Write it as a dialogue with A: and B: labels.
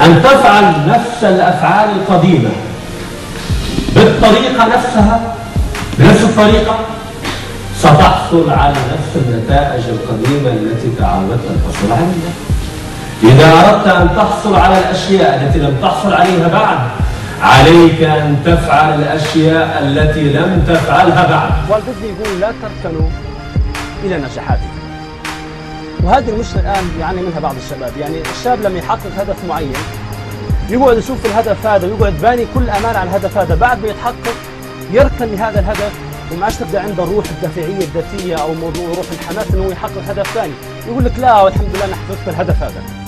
A: أن تفعل نفس الأفعال القديمة بالطريقة نفسها، بنفس الطريقة، ستحصل على نفس النتائج القديمة التي تعودت الحصول عليها. إذا أردت أن تحصل على الأشياء التي لم تحصل عليها بعد، عليك أن تفعل الأشياء التي لم تفعلها بعد.
B: والت ديزني يقول لا تركنوا إلى نجاحاتكم. وهذه المشكلة الآن يعاني منها بعض الشباب. يعني الشاب لما يحقق هدف معين يقعد يشوف الهدف هذا ويقعد باني كل أمان على الهدف هذا، بعد ما يتحقق يركن لهذا الهدف وما عادش تبدا عنده الروح الدافعيه الذاتيه او موضوع روح الحماس انه يحقق هدف ثاني، يقول لك لا والحمد لله انا حققت الهدف هذا.